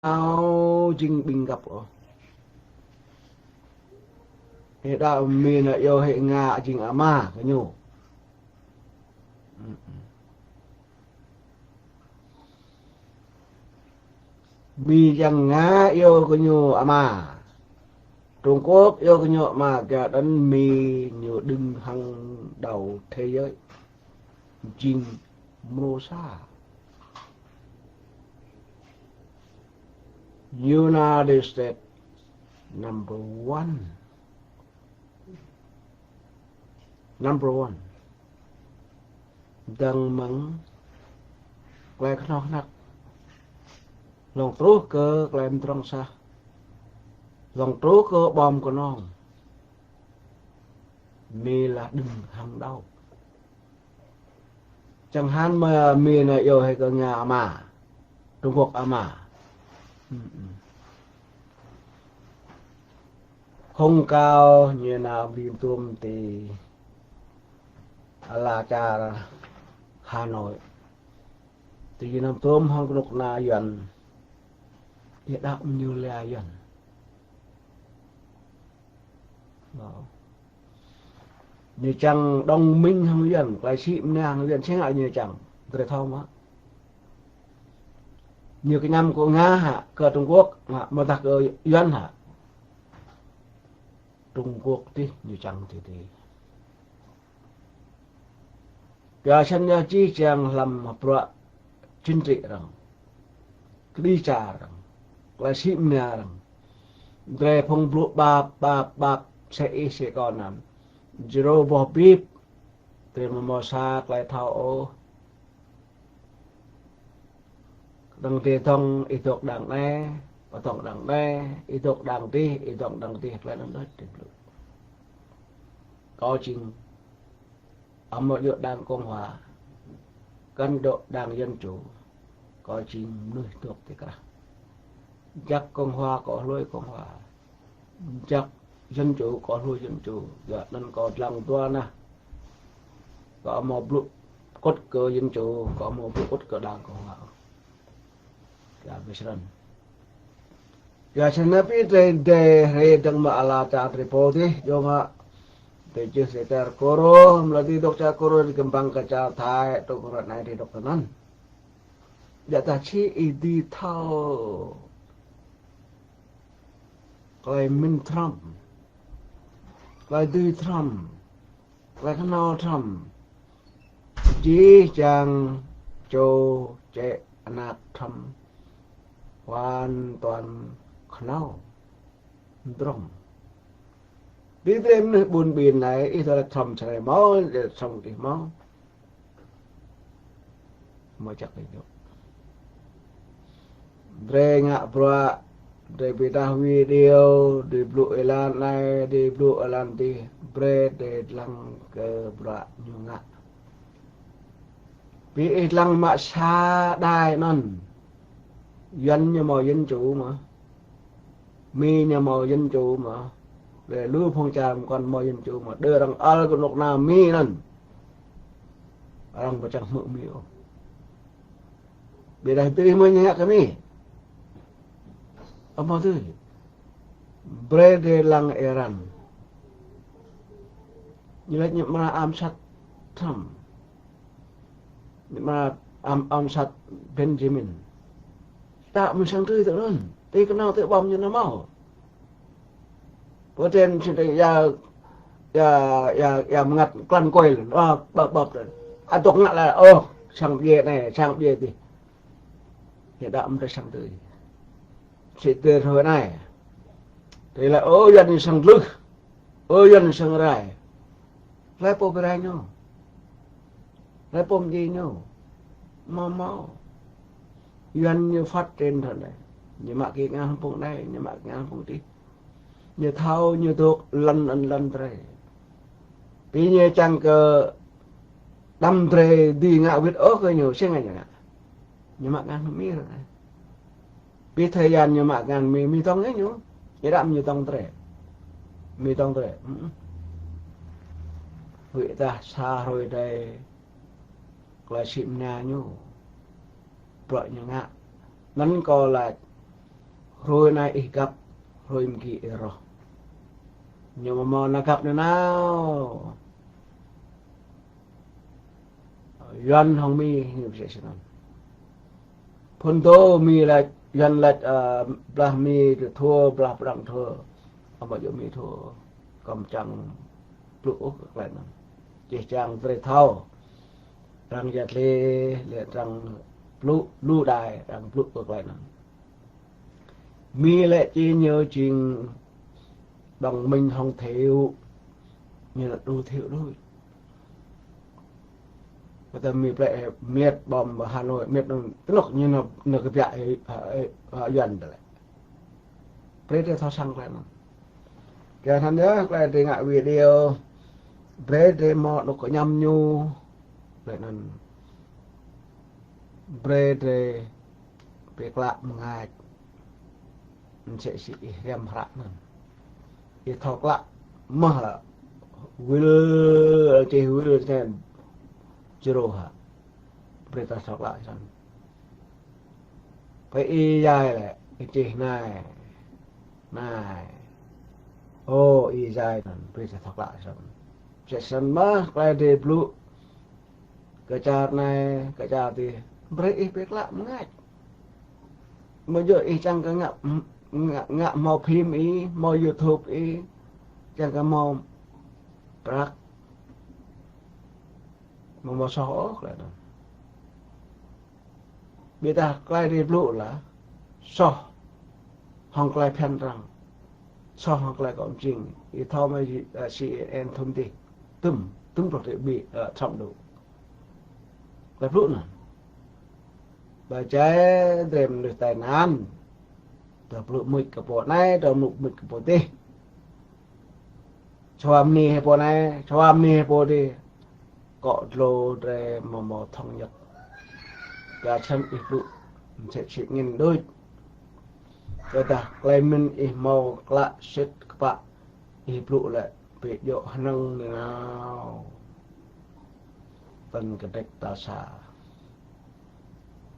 Ao trình bình gặp ở hệ đạo mình là yêu hệ ngạ trình á ma cái nhủ mi chẳng ngã yêu cái nhủ á ma Trung Quốc yêu cái nhủ mà cả đánh mi nhủ đứng hàng đầu thế giới trình mô sa United States number one number one đằng mắng quay cái nó nặng lòng trú cơ làm trong xa lòng trú cơ bom của nó mi là đừng hàng đầu chẳng hạn mà mi là yêu hay cơ nhà mà Trung Quốc mà không cao như nào viêm tuông thì là cha Hà Nội thì năm tuông không lúc nào dần địa đạo như là dần như chẳng đồng minh không dần lại xịm nè không dần xem lại như chẳng rồi thông á như cái năm của Nga hả cờ Trung Quốc mà ta cờ dân hả Trung Quốc thì như chẳng thì cả sân nhà chi chàng làm bữa chính trị rằng đi trả rằng là xịm nè rằng về phong bố ba sẽ còn làm zero bỏ bíp từ mà mò xa lại thao ô đăng tì thông ý thuộc đảng này và tổng đảng này ý thuộc đảng ti ý thuộc đảng ti lại đăng đất trên lưỡi có trình ở một lượng đảng Cộng Hòa cân độ đảng Dân Chủ có trình nuôi thuộc thì cả chắc Cộng Hòa có lối Cộng Hòa chắc Dân Chủ có lối Dân Chủ dạ nên có lòng tua nè có một lúc cốt cơ Dân Chủ có một lúc cốt cơ đảng Cộng Hòa ya besran ya senapi de dang ma ala ta tripodi yo ma de je setar koro melati dok cha koro di kembang kaca thai to korat nai di dok tanan ya ta chi idi thao kai min Trump kai di Trump kai kanal Trump ji chang châu che anak Trump hoàn toàn khâu drong đi đến buồn biển này ít là thầm chảy máu để xong thì máu mà chắc là được re ngạ bra de beta video de blue elan này de blue elan đi bre de lang ke bra nyu ngạ bị lang mà xa đai non dân nhà mò Dân Chủ mà mi nhà mò Dân Chủ mà về lưu phong trào còn mò Dân Chủ mà đưa rằng al của nọc nào mi nè rằng có chẳng mượn miêu bị đại tư mới nhắc cái mi ông bao tư brede lang Iran như là những mà ám sát Trump những mà ám sát Benjamin tạo mình sang tươi tự luôn tí cái nào tự bom như nó mau bữa trên thì giờ ngặt lăn quay rồi bập rồi ăn tục ngặt là sang bia này sang bia thì hiện đại mình sang tươi chỉ từ hồi này thì là dân sang lư dân sang rải lấy po về đây nhau lấy po gì nhau mau dân như phát trên thật này như mà cái ngang phong này như mà ngang phong tí như thao như thuốc lần trời tí như chẳng cơ đâm trời đi ngạo biết ớt rồi nhiều xe ngày chẳng hạn như mà ngang mi rồi này biết thời gian như mà ngang mi tông ấy nhú cái đạm như tông trời mi tông trời vậy ta xa rồi đây là xịm nhà nhú vợ như ngạ nắn co là rồi này ít gặp rồi em kỹ rồi nhưng mà nó gặp nữa nào dân không mi như vậy sao phun tô mi là dân là blah mi thua blah blang thua ông bảo mi thua cầm chẳng lũ lại nó chỉ chẳng về thâu rằng giật lệ rằng lũ đài rằng lũ lại nó mi lại chỉ nhớ chuyện bằng mình không thiếu như là đủ thiếu thôi người ta mi lại miệt bom ở Hà Nội miệt nó tức như nó cái dạy ở dần đấy bây giờ thao sang lại nó cái thằng nhớ lại thì ngại video bây giờ mà nó có nhầm nhu lại nó bây giờ việc lạ ngày sẽ chỉ em rạ nó thì thọc lạ mà là will chỉ will xem zero hả berita thọc lại xong phải y dài lại cái chỉ này này ô y dài rồi berita thọc lại xong sẽ xong mà cái đề blue cái chart này cái chart thì break việc lạ ngay mà giờ y chẳng có ngạ mau phim ý mau YouTube ý chẳng có mau brak mà số lại đó bây giờ cái đi blue là so hong cái pen răng so hong cái còn chỉnh thì thao mấy CNN thông tin tùm rồi thì bị trọng đủ cái blue này bà trái đem được tài năng được blue mực cái bộ này được mực cái bộ tê cho âm ni hay bộ này cho âm ni hay bộ đi có lô để mà thống nhất và chân ít lụ sẽ chỉ nhìn đôi rồi ta lấy mình ít màu lạ xích các bạn ít lụ lại bị dỗ năng nào phần cái đếch ta xa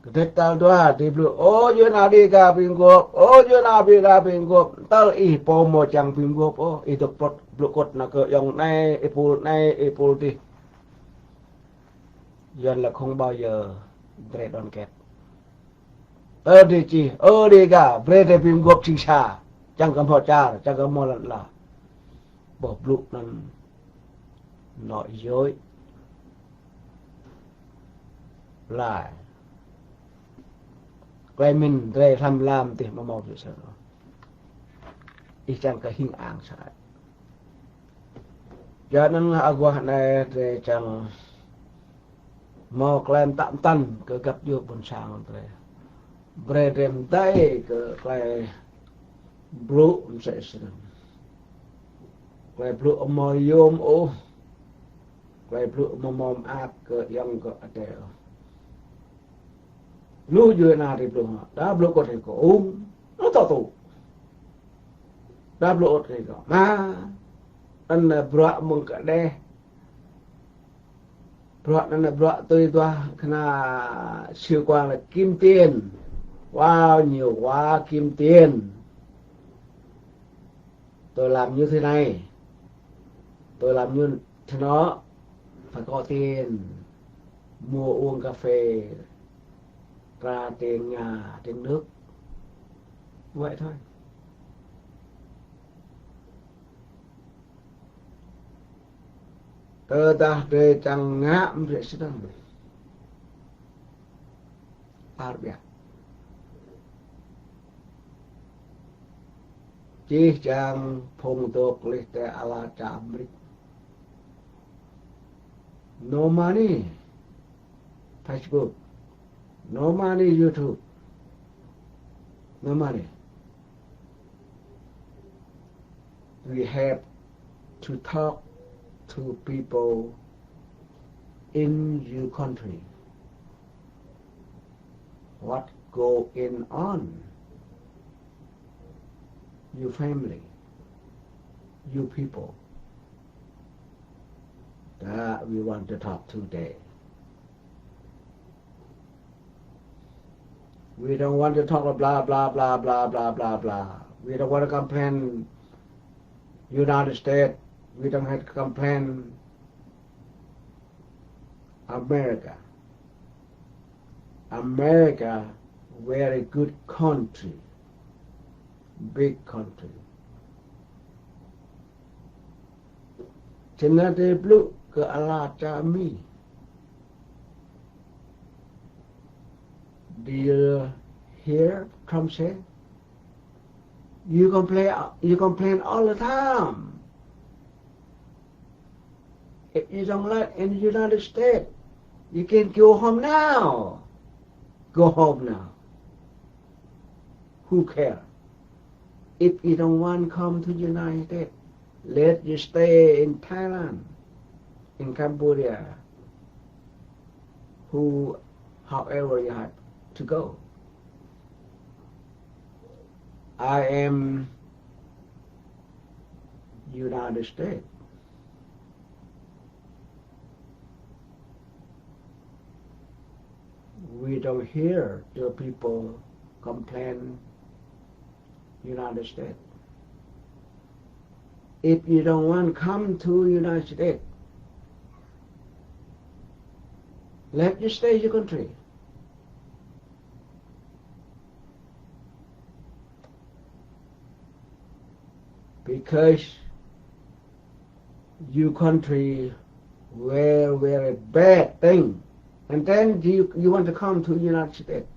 cái đếch ta đoà thì lụ ô dưới nào đi cả bình gộp ô dưới nào đi cả bình gộp ta ít bố một chẳng bình gộp ô ít được bột lụ cột là cỡ dòng này ít bù đi dân là không bao giờ về đòn kẹt đi chi đi cả về để phim gộp chính xa chẳng có phò cha chẳng có mò lần là bộ lụ nên nói dối lại quay mình về làm thì mà một sự ý chẳng có hình ảnh sai cho nên qua này để chẳng một lần tạm tân cứ gặp vô buồn sáng rồi về đêm tay cứ lại blue sẽ sinh lại blue mồi yom ô lại blue mồm áp cứ yang cứ đều lu dưới nào thì blue đã blue có thể có nó to tụ đã blue thì có mà anh là blue mông cả đây bọt này là bọt tôi toa khana siêu quang là kim tiền wow nhiều quá kim tiền tôi làm như thế này tôi làm như thế nó phải có tiền mua uống cà phê ra tiền nhà tiền nước vậy thôi ta để chẳng ngạm để sẽ đăng arbia chỉ chẳng phong tục lịch để ala chamrik no money Facebook no money YouTube no money we have to talk to people in your country what going on your family you people that we want to talk today We don't want to talk blah, blah, blah, blah, blah, blah, blah. We don't want to complain United States. We don't have to complain America. America, very good country, big country. Cina blue ke Allah kami. Do you hear Trump say? You complain all the time. If you don't like in the United States, you can go home now. Go home now. Who cares? If you don't want to come to the United States, let you stay in Thailand, in Cambodia, however you have to go. I am United States. We don't hear the people complain United States. If you don't want to come to United States, let you stay in your country. Because your country very bad thing. And then you want to come to the United States.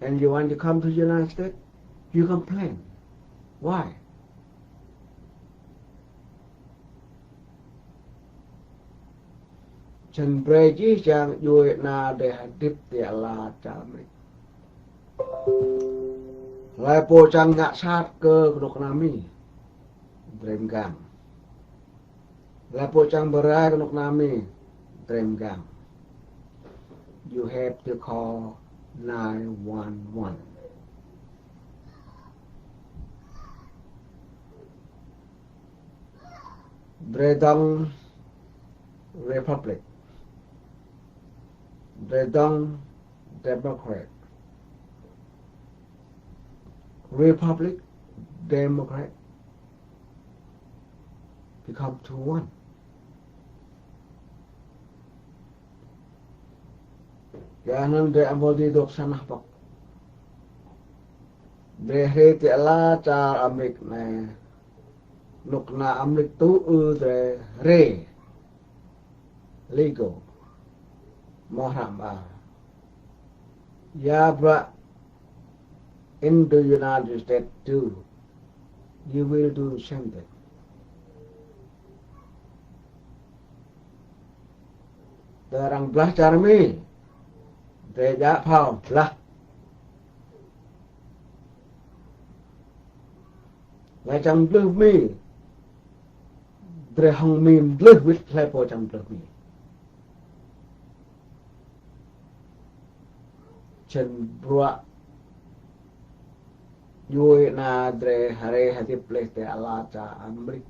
And you want to come to the United States, you complain. Why? Chân bre chi chang yue na de hadip de la chamri. Lai po chang ngak sát cơ kudok nami. Drem gang. Lai po chang berai kudok nami. Drem gang. You have to call 911. Dredong Republic. Dredong Democrat. Republic, Democrat become 2-1. Jangan de amodi dok sanah pak. De heti ala car Amerik ne. Nukna Amerik tu de re. Legal. Mohram ba. Ya bra. In the United States too, you will do something. Darang belah carmi, tidak paham belah. Macam belah mi, derhang mi belah wit lepo macam belah mi. Chen buat Yui na dre hare hati place te ala cha Amerik.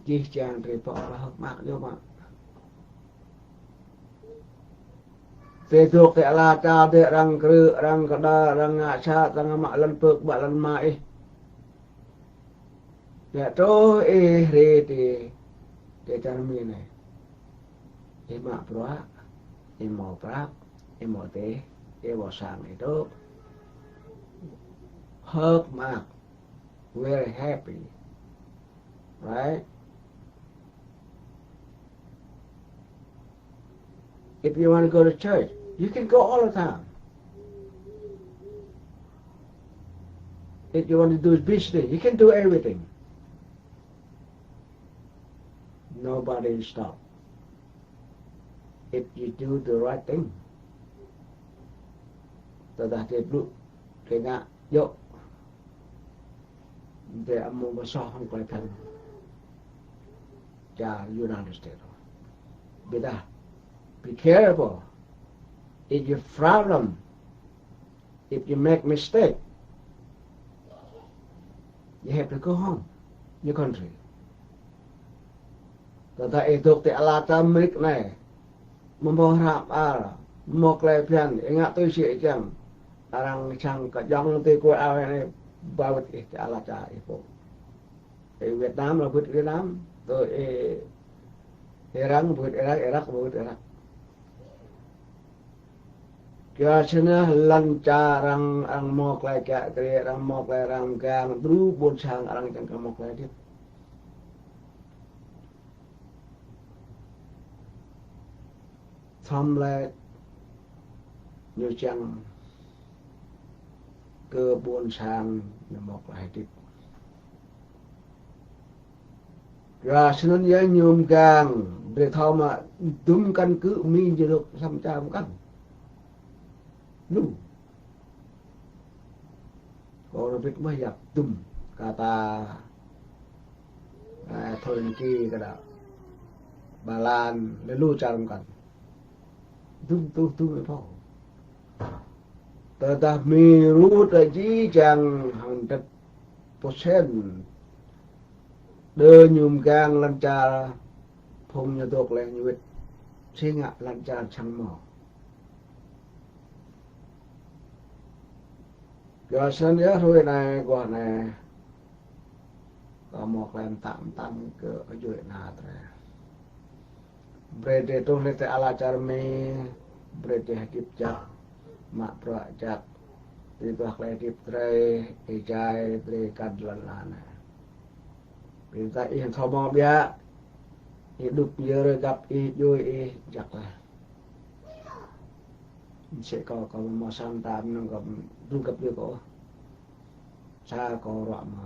Jih chan dre po ala hak mak yo mak. Te dok te ala cha te rang kru rang kada rang ngak cha rang mak lan pek bak lan ma Ya to re te chan mi ne. Mak proa, mo prak, mo te, mo sang itu. Hug Mark, very happy, right? If you want to go to church, you can go all the time. If you want to do business, you can do everything. Nobody will stop. If you do the right thing. Tetapi itu kena yuk. They are more soft like that. Yeah, United States. Be careful. If you problem, if you make mistake, you have to go home, your country. Tetapi itu te alata Amerik ne, membawa một lại phiền ngã tôi sẽ chẳng orang chẳng có dòng thì cô ao này bao nhiêu trả là trả ipo Việt Nam là vượt Việt Nam rồi Iran vượt Iraq Iraq vượt Iraq biasanya lancar orang mau kayak orang mau kayak orang kan dulu pun sang orang yang mau kayak dia thăm lại nhiều chẳng cơ buôn sang một lại tiếp và xin nhớ nhôm càng để thao mà đúng căn cứ mi cho được xăm trăm căn lu kalau biết mah ya tum kata thôi ki kada balan lalu carum kan tu thôi tetapi rút aji chẳng 100% đưa nhung gang lancar phong nhà thuộc lại như sinh ạ lancar chẳng mỏ rồi sân nhớ thôi này còn này có một lần tạm tăng ke ujung na tre berede tu lete ala charme berede hakip jak mak pro jak di bawah lekip tre ijai tre kadlan lana minta ih thomong bia hidup giờ gặp ih vui ih jak lah sẽ có một sang tam nó gặp du gặp được có xa có rõ mà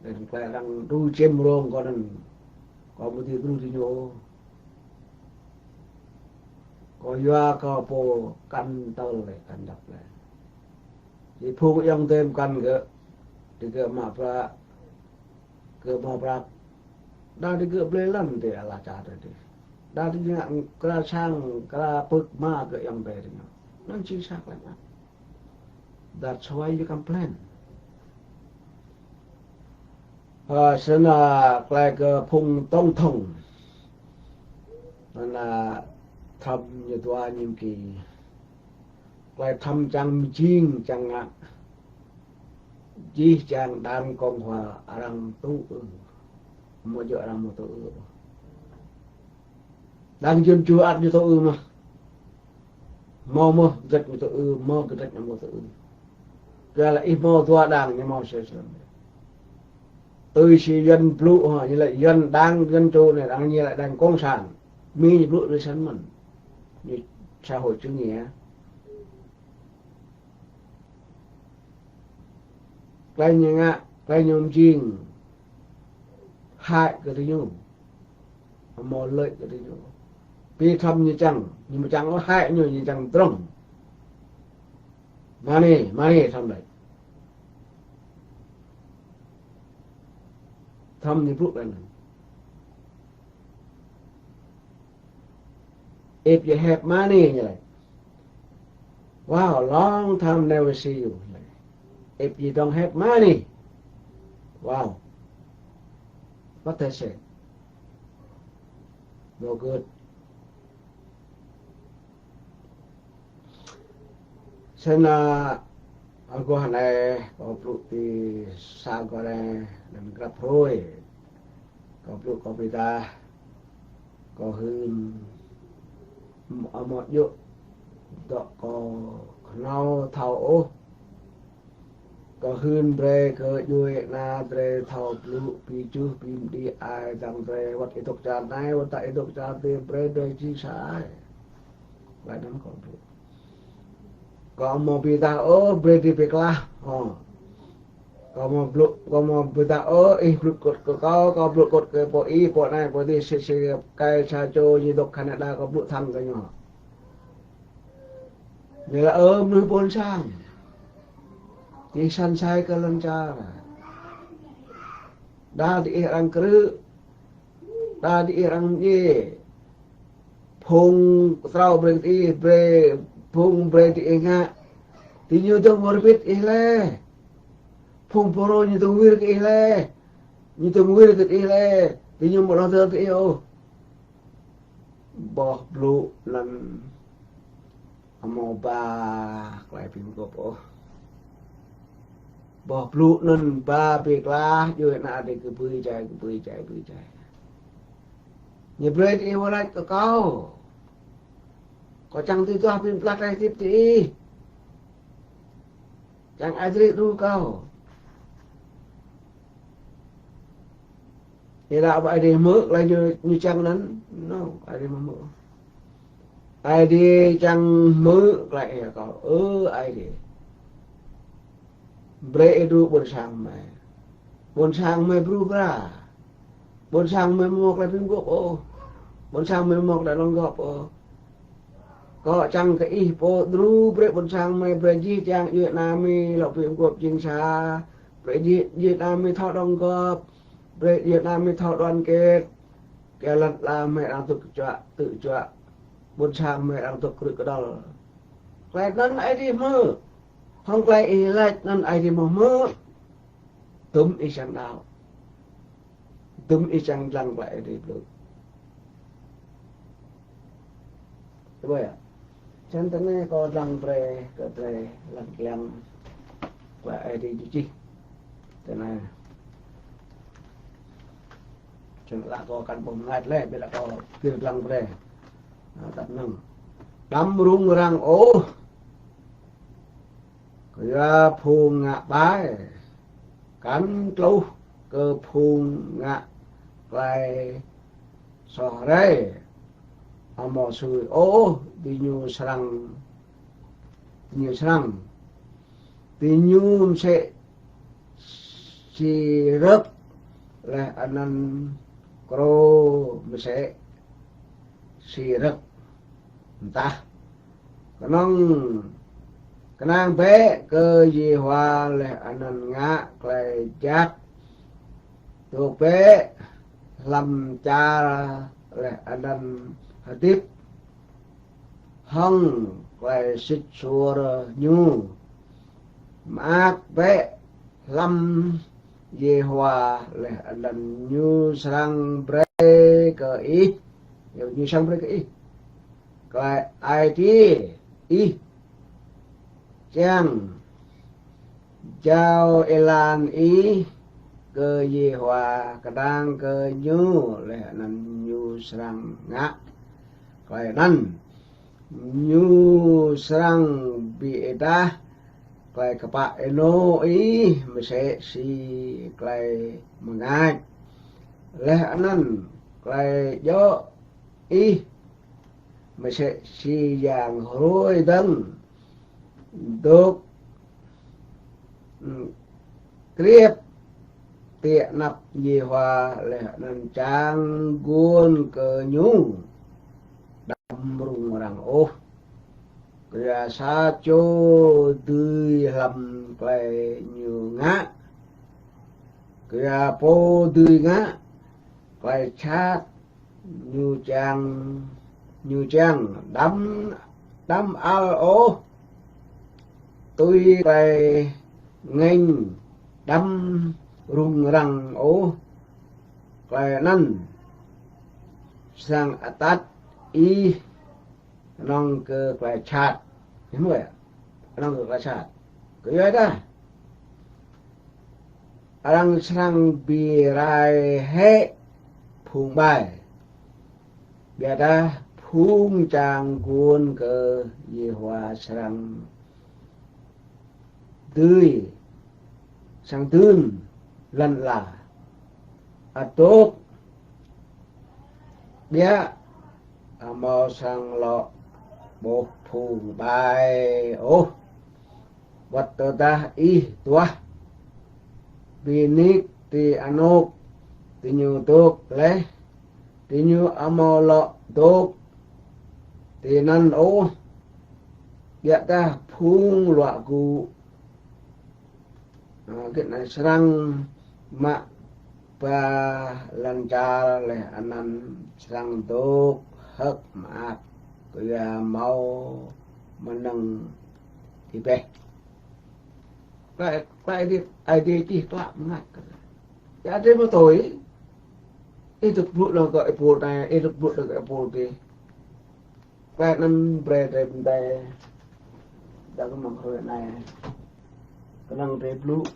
để lại đang du chêm rong còn có một tí du thì nhô có doa có po căn tơ lại căn đập lại thì phu yang thêm căn cái thì cái mà pra cái mà pra đang đi cái plei lắm thì là trả rồi thì đang đi ngang cái sang cái bực ma cái yang về thì nó chính xác lại mà that's why you complain sẽ là cái phùng tông thùng là thầm như toa nhiệm kỳ cái thầm chẳng chiên chẳng ngạc chỉ chẳng đàn công hòa rằng tu một chỗ rằng một tu đang dân chúa ăn như tu mà mò giật như tu mò cái giật như một tu cái là ít mò toa đàng như mò sẽ tôi chỉ dân lũ như lại dân đang dân châu này đang như lại đang công sản mi như lũ với sân mình như xã hội chủ nghĩa cái như ngạ cái nhôm chiên hại cái thứ nhung mò lợi cái thứ nhung vì thầm như chẳng nhưng mà chẳng có hại như chẳng trông mà này thầm đấy thầm như phút này if you have money như này wow long time never see you if you don't have money wow what they say no good sen aku hanya kopluk di sagore dan grab hoi kopluk kopita ko hum một dụ đó có nâu thầu ô có hơn về cơ vui na về thầu lũ pi chú pin đi ai đang về vật kỹ thuật tràn này vật tại thuật tràn thì về đời chi sai lại nắm còn được có một pi ta ô về đi về la có một pi ta ô ít cột có cột cái bộ y bộ này bộ đi sẽ cái sa châu như độc Canada có bộ thăm cái nhỏ vậy là nuôi bốn sang thì san sai cái lần cha đa đi orang kru đa đi orang gì phùng trao berarti bre phùng berarti ngạ thì như tôi muốn biết ile phùng poro như tôi biết cái ile như tôi biết cái ile thì như một lần thì yêu bỏ lũ lần amo ba lại phim gộp ô bỏ lụ nên ba việc lá rồi nà để cứ bươi chạy nhập lên đi vào lại có chẳng từ tôi phim plak này tiếp đi chẳng ai biết đâu kau thì đạo ai đi mượn lại như chẳng nắn no ai đi mượn ai đi chẳng mượn lại kau ai đi bre du bon sang mai berubah bon sang mai mok lại phim gộp ô bon sang mai mok lại long gộp ô có chẳng cái ý bộ đu bre bon sang mai bre ji chẳng Việt Nam mi lộc phim gộp chính xa bre Việt Nam mi thọ đồng gộp bre Việt Nam mi thọ đoàn kết cái lần là mẹ đang tự chọa bon sang mẹ đang tục cái đó lại nên ai đi mơ không lại lại nên ai đi mơ túm y chẳng nào túm y chẳng lăng lại đi được vậy à chân thế này có lăng bre cái bre lăng lăng lại đi chi thế này chân là có căn bom ngạt lên bây là có tiêu lăng bre tập nâng đắm rung răng ố cái phun ngạ bái cắn lâu cơ phun ngạ lại sò đây mò sùi ô đi nhu sarang đi nhu sẽ si rớp là anh ăn cro mới sẽ si rớp ta cái năng bé cơ gì hoa là anh ăn ngã lại chát thuộc bé làm cha là anh ăn tiếp hông lại xích xua nhu mát bé lâm gì hoa là anh ăn nhu sang bre cơ ý như sang bre cơ ý cái ai đi ý chàng chào elan ý cơ gì hòa cả đang cơ nhu là nằm nhu sang ngã cái năn nhu sang bị ta cái các bạn eno ý mà sẽ si cái mày là năn cái do ý mà sẽ si dạng rồi đấng được kiếp tiện nạp gì hòa là nên trang guôn cờ nhung đâm rung rằng ô kìa xa chô tươi lầm cái như ngã kìa po tươi ngã cái chát như trang đâm ao ô tôi phải nghênh đâm rung răng ố phải năn sang tát y nong cơ phải chát hiểu không ạ nong cơ phải chát cái gì đó orang sang birai he phung bài biada phung chang guôn cơ gì hòa sang tươi sang tương lần là tốt bia màu sang lọ bộ phù bài ô vật ta y tua binik ti anok ti nyu tốt lấy ti nyu màu lọ tốt ti nan ô bia ta phung lọ cụ cái này serang mak ba lancar leh anan serang tuk hak maaf kaya mau menang tipe lại đi ai đi chỉ lạm ngặt ya đi một tuổi ít được bụi là gọi bụi này ít được bụi là gọi bụi đi ba năm về đây đã có một hồi này có năng để blue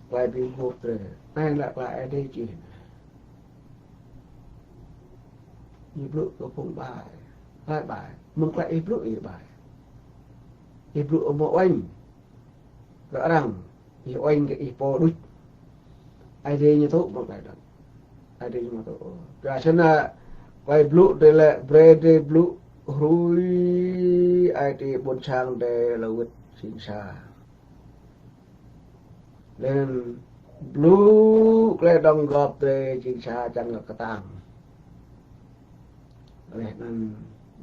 lại bị hộp rồi này lại đây chỉ như blue có phong bài lại bài mừng lại blue ý bài blue ở một anh rõ ràng thì anh cái ipo đứt ai đi như thuốc một lại đó ai đi như thuốc ra cho nên lại blue đây là bread blue rui ai đi bốn trang để là vượt sinh xa nên blue cái đồng góp để sinh xa chẳng là cái tàng nên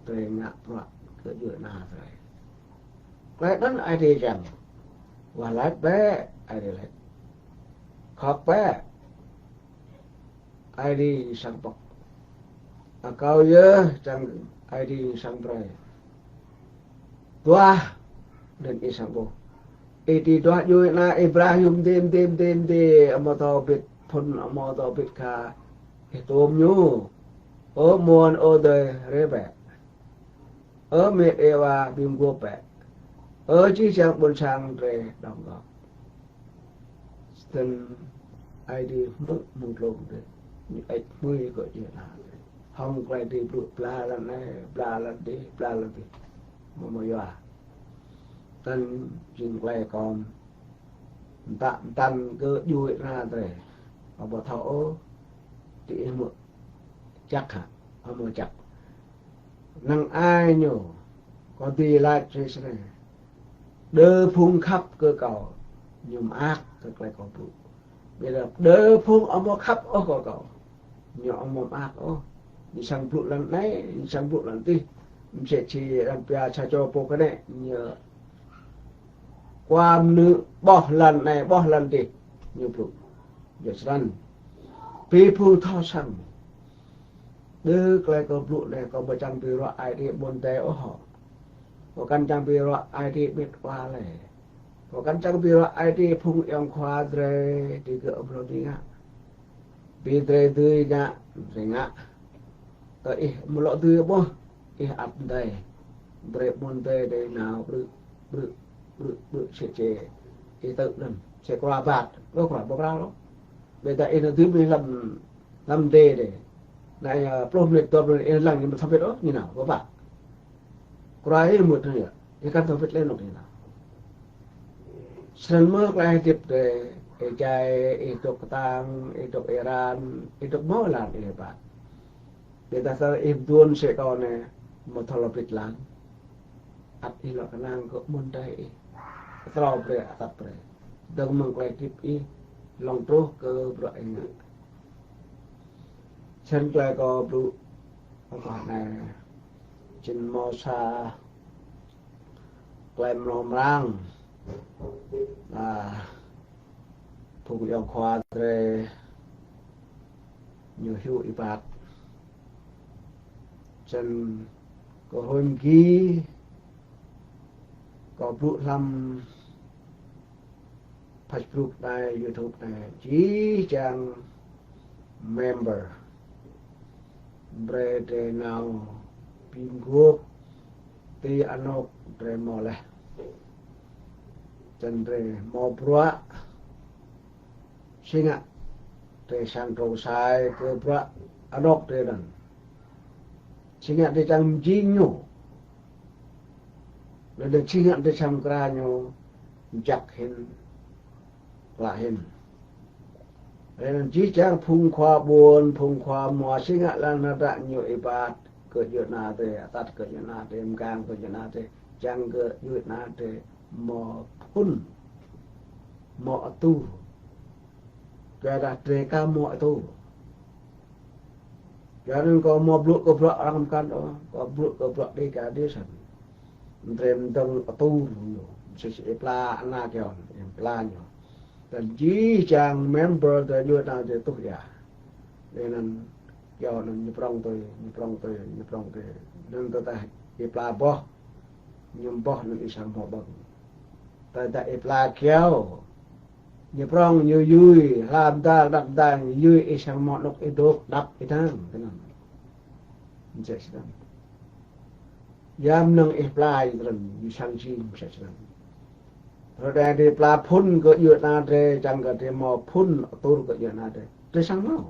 để ngạc hoặc cái dựa nào rồi cái đó ai đi chẳng và lái bé ai đi lại khóc bé ai đi sang bọc kau ya chẳng ai đi sang bray tua dan isang bo iti doa yo na Ibrahim dem amato bit pun amato bit ka hitom nyu o mon o de rebe o me ewa bim go pe o chi sang bon sang re dong go then ai đi mung lom de ni ai mui ko je na không quay đi bla lần này bla lần đi mà ya tan jing quay còn tan cứ vui ra rồi ở bờ thổ thì một chắc hả một chắc năng ai nhổ có đi lại trên này đỡ phun khắp cơ cầu nhôm ác thực lại có phụ bây giờ đỡ phun ở một khắp ở cơ cầu nhỏ một ác ô đi sang phụ lần này đi sang phụ lần tí sẽ chỉ làm bia cha cho bộ cái này nhờ qua nữ bỏ lần này bỏ lần đi như phụ giờ rằng people thao sang đưa cái có phụ này có một trăm bia ai đi buồn tè ở họ có căn trăm bia ai đi biết qua này có căn trăm bia ai đi phun em khoa rồi thì cứ rồi đi ngã bị rồi tươi ngã rồi ngã tới một lọ tươi bố áp đây bẹp buồn tê đây nào bự sẽ tự đừng sẽ qua bạt nó khỏi bốc ra đó bây giờ nó thứ mình làm tê để này plom liệt tôi rồi làm những thằng đó như nào có bạt qua ấy một nữa cái căn thằng lên nó thế nào sân mơ lại tiếp để chạy itu ketang itu Iran itu mau là để bạt bây giờ em tuôn sẽ còn này một thằng lập lịch láng ắt đi là khả năng có môn đây tao về tập về đừng mong quay tiếp ý lòng trố cơ loại ngạ chân lại có đủ còn này trên mò xa quay mồm răng là phục vụ khoa về nhiều hiệu ý bạc chân có hôm ký có bụi lâm Facebook này YouTube này chỉ chẳng member brede nào pin group ti anok re mole chân re mo bro singa te sang rau sai ke bro anok te dan singa te chang jinyo le singa te chang kranyo jak hin là hình nên chỉ chẳng phun khoa buồn phun khoa mò sinh ạ là nó đã nhiều ibat cơ duyệt na thế tát cơ duyệt na thế càng cơ duyệt na thế chẳng cơ duyệt na thế mò phun mò tu cái là thế cả mò tu cho nên có mò bự có bự làm can đó có bự đi cả đi sẵn thêm đông tu sẽ pla na kêu pla nhiều dan ji chang member the you na de tu ya nên cho nên nyeprong tôi nên tôi ta ipla bo nyum bo nên isang ho bang ta ipla kêu nyeprong như vui làm ta đập đàn vui isang mo nok idok đập itang thế nào yam nang apply dran yu sang chi sa chan rồi đây đi pla phun có yu na de chẳng có de mo phun tur có yu na de sang mau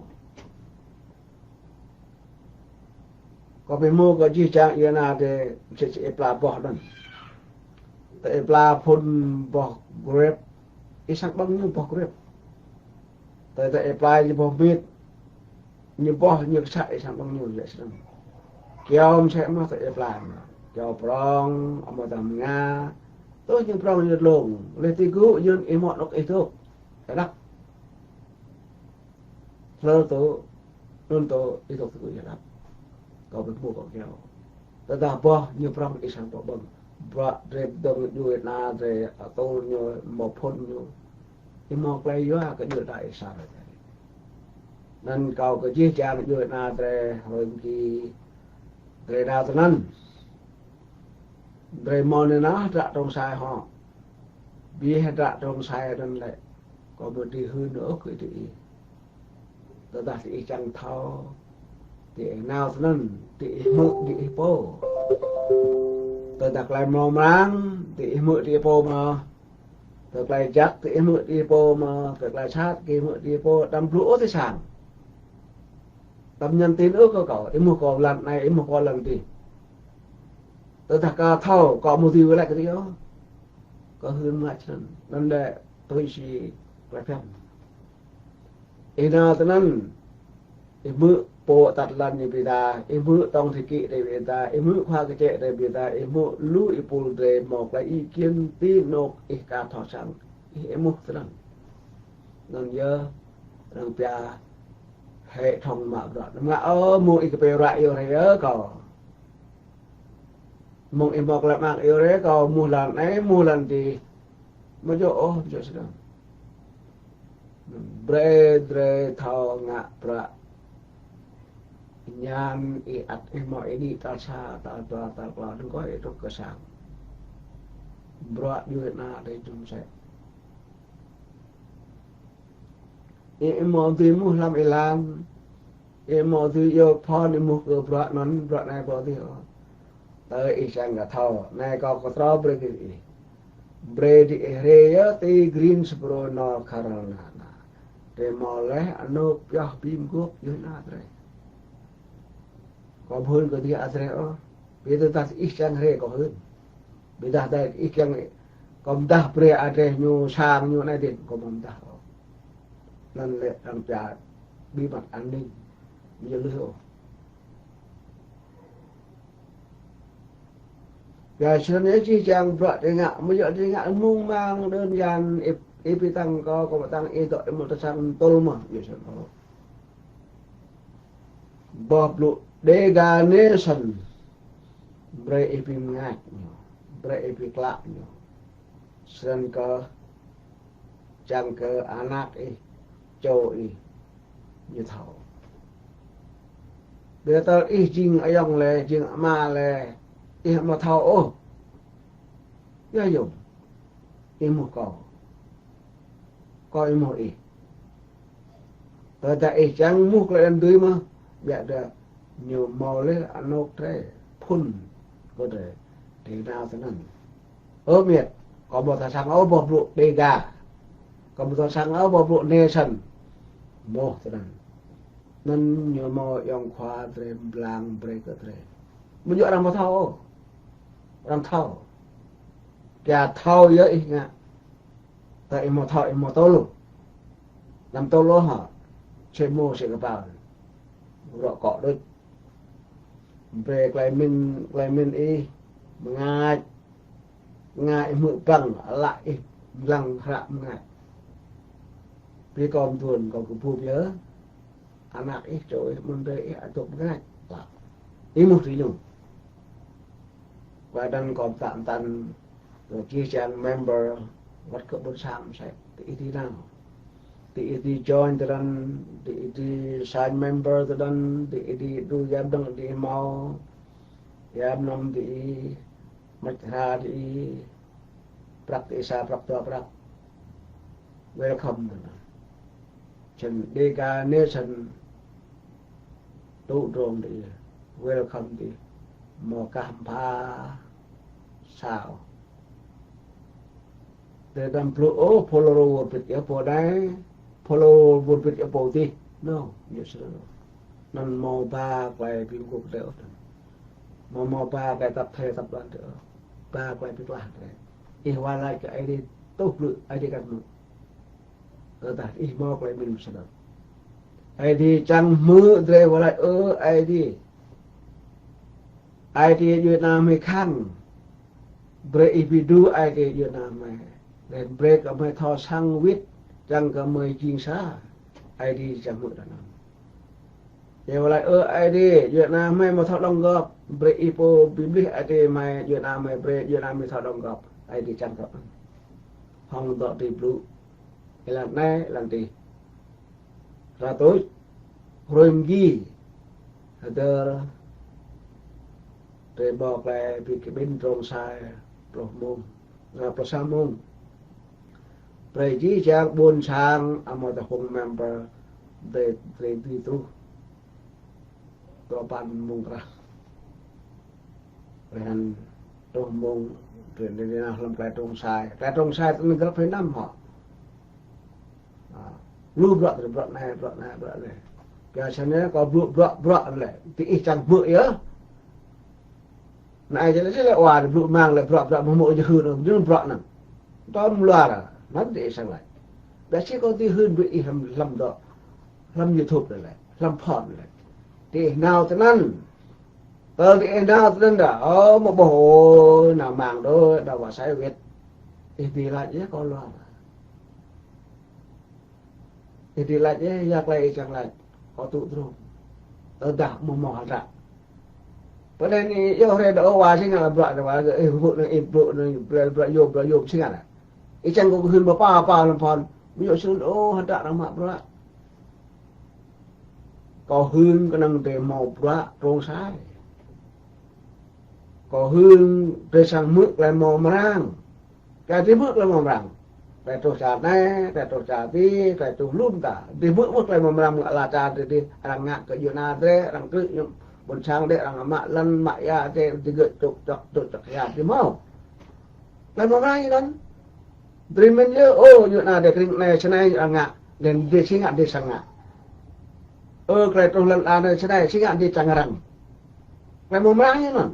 có bị mua có chi chẳng yu na de sẽ pla bỏ đan tại pla phun bỏ grep isak bang như bỏ grep tại apply như bỏ biết như bỏ như sai sang bang như vậy sang kéo sẽ mà tại apply kéo prong mà tầm nga tôi nhưng prong như lồng lên tí cứu nhưng em họ nó cái thôi cái đó lơ tôi luôn tôi đi học tôi vậy đó có bị mua có kéoแต่ถ้าบ่như prong cái sang bỏ bông bỏ rệp đồng như là để tôi như một phun như thì một lấy vô cái như đại sao rồi nên cầu cái chia cha như là để hồi kỳ để đào từ năn để mòn này nó ra trong sai họ bị hết ra trong sai nên lại có một đi hư nữa cái thì tôi đặt thì chẳng thao thì nào nên thì mượn thì po tôi đặt lại màu máng thì mượn thì po mà tôi lại chắc thì mượn thì po mà tôi lại sát cái mượn thì po đâm lũ thế sản tâm nhân tin ước có cậu em mua còn lần này em mua còn lần thì tôi thật cả thâu có một điều lại cái gì đó có hơn lại chân nên để tôi chỉ lại phép em nào cho nên em mượn bộ tạt lần như bây giờ em mượn tông thì kỵ để bây giờ em mượn khoa cái trẻ để bây giờ em mượn lũ ipul để một lại ý kiến tin nộp ý cả thọ sản em mua cho nên giờ rằng bia hệ thống mà đó mà mua ít cái loại yêu này có mua em bọc lại mạng yêu đấy có mua lần ấy mua lần thì mới chỗ sao bre thao ngạ pra nhan at mọi đi ta xa ta qua đừng có trong cơ sở bro như na đây chúng sẽ em mò thì mua làm làm em mò thì yêu phone em mua cái bro này bỏ thì tới ý sang cả thao này có trao break gì bread area thì greens bro nó karana để mò lấy anh nó giờ pin quốc như na đây có hơn cái gì ăn rồi bây giờ ta ít sang hay có hơn bây giờ đây ít sang còn ta pre ăn nhiều sang nhiều này thì có mắm ta nên là làm trả bí mật an ninh như lứa giờ cho nên chỉ chẳng vợ thì ngạ bây giờ thì ngạ mung mang đơn giản ít tăng có tăng ít tội một sang tôm mà như thế đó bọc lụa Deganation berepi ngak berepi kelak seren ke jang ke anak cowok như thầu bây giờ jing ayong le jing ma le mà thầu ô ya dùng một coi một rồi tại chẳng mua lại ăn tươi mà bây giờ nhiều màu lên ăn nốt thế phun có thể thì nào thế này ở miệt có một thằng sang ở bọc lụa đề gà có một thằng sang ở bọc lụa nation một thế này nên nhiều màu yang khoa tre blang break tre mình dọn làm thau cả thau vậy nha tại một thau một tô luôn làm tô lô hả chơi mua sẽ vào rọ cọ đôi về lại mình ngài mượn bằng lại lăng rạm ngài vì còn tuần còn cái phù nhớ anak ít rồi mình đây chụp ngài ý một tí dùng và đang còn tạm tàn rồi chia sẻ member vật cỡ bốn sạm sẽ tí nào di join dan di sign member dan di du yam dong di mau yam nom di matra di praktisa prakta welcome chen dega nation tu rong di welcome di mò cam pha sao để đâm pro polaro buồn bịt ở bộ đấy polo buồn bịt ở bộ đi no yes nên mò ba quay phim cuộc đời mò ba cái tập thể tập đoàn nữa ba quay phim làm đấy ý hoa lại cái ai đi tốt lự ai đi gần lự ở tại ý mò quay mình sẽ được ai đi chẳng mưa rồi hoa lại ai đi Việt Nam hay khăn break video ai đi Việt Nam này để break ở mấy thọ sang vít chẳng có mấy chuyên xa ai đi chẳng mưa đó vậy hoa lại ai đi Việt Nam hay mà thọ đồng góp break ipo bibli ai đi mà Việt Nam hay break Việt Nam hay thọ đồng góp ai đi chẳng có hong đọ đi blue cái lần này lần đi ra tối rồi ghi ở đểบอกlại vì cái bên trong sai pro môn là pro sa môn rồi chỉ trang buôn sang mà ta không member để đi tu có ban môn ra rồi anh trong môn rồi đi nào làm cái trong sai mình có phải năm họ lưu bọt này giờ cho nên có bọt này thì ít chẳng bự nhớ này cho nên sẽ lại hòa bự mang lại bọt mà mỗi giờ hư rồi nhưng bọt nè to loa là nó để sang lại đã chỉ có tí hơn bị làm đó làm YouTube rồi lại làm phòn lại thì nào thếนั้นthì nào thếนั้นđã một bộ nào màng đó đâu vào sai Việt thì lại chứ con loa thì lại chứ giặc lại chẳng lại có tụ rồi đảo mò ra bữa nay yêu hay đỡ hòa chứ là loại là vụ này vụ chứ là cái chân cũng hơn ba làm phòn ví dụ như hạt đạn nó mập đó có hương cái năng để màu đó trong sai có hương để sang mướt lại màu rang cái tí mướt là màu rang cái trâu trà này cái trâu trà tí cái trâu luôn cả thì mướt lại màu rang là trà thì rằng ngạn cái chuyện nào thế rằng cứ buồn sang đấy rằng mạ lăn mạ ya thế thì gợi trục ya thì mau lại màu rang như đó thì mình nhớ chuyện nào để cái này trên này rằng ngạn đến để xin ngạn để sang ngạn cái trâu lần này trên này xin ngạn để chẳng rằng lại màu rang như đó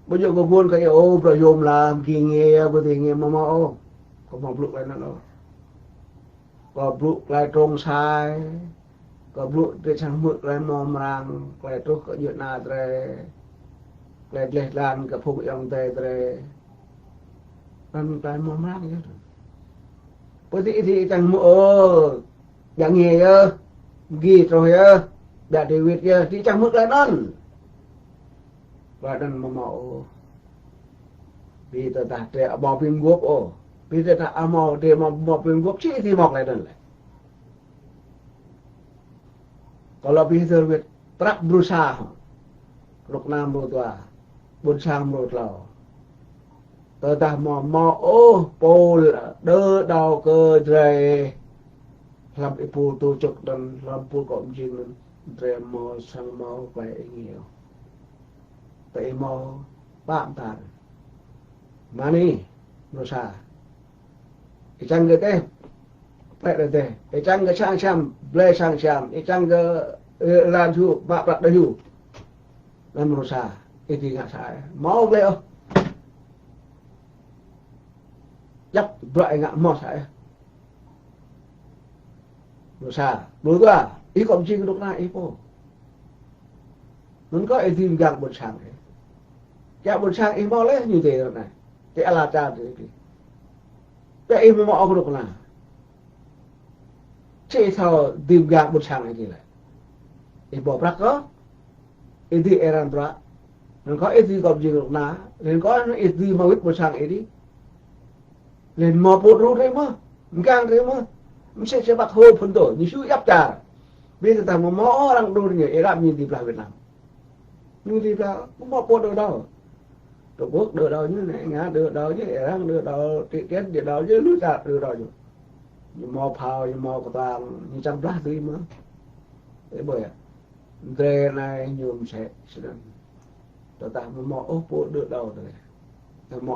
bây giờ có buồn cái rồi dùng làm kỳ nghề bây giờ nghề mà có một lúc lại nó có lúc lại trông sai có lúc để sang mực lại mồm răng lại trông có chuyện nào rồi lại lệ lan cái phục ông tề rồi ăn lại mồm răng chứ bây thì chẳng mua dạng nghề ghi rồi đã để việc thì chẳng mực lại nón và đừng mà mạo vì ta đặt để bỏ pin guốc vì ta mạo để mà bỏ pin guốc chỉ thì mọc lại đừng lại kalau bisa biết prak berusaha lúc nam lúc tua buôn sang lúc lao ta mà pol đỡ đau cơ rồi làm ipu tu chụp dan làm pu cộng chinh rồi mà sang mau phải nhiều tại mau bám tàn mà đi nó xa cái chân cái thế phải là thế cái chân cái sang xem ble sang xem cái chân cái làm chu bạc bạc đầy đủ làm nó xa cái gì ngã xa máu leo dắt loại ngã mò xa nó xa đối qua ý cộng chinh lúc này ý po nó có ai tìm gặp một sáng đấy cái buồn sang em bao lấy như thế rồi này cái là cha thì cái em mò không được là chỉ thao tìm gặp buồn sang này gì này em bỏ rác đó em thì eran ra nó có em thì gặp gì được na nên có em thì mà biết buồn sang ấy đi nên mò bột rút đấy mà gang đấy mà mình sẽ bắt hôi phân tổ như suy áp trả bây giờ ta mà mò đang đôi người Arab nhìn tìm lại Việt Nam nhưng thì là cũng mò bột ở đâu Trung Quốc đưa đâu như này Nga đưa đâu như Iran đưa đâu Triều Tiên đưa đâu như nước ta đưa đâu như mò phao như mò của ta như trăm lá tươi mà thế bởi đề này nhôm sẽ tao ta mà mò ô bộ được đâu rồi tao mò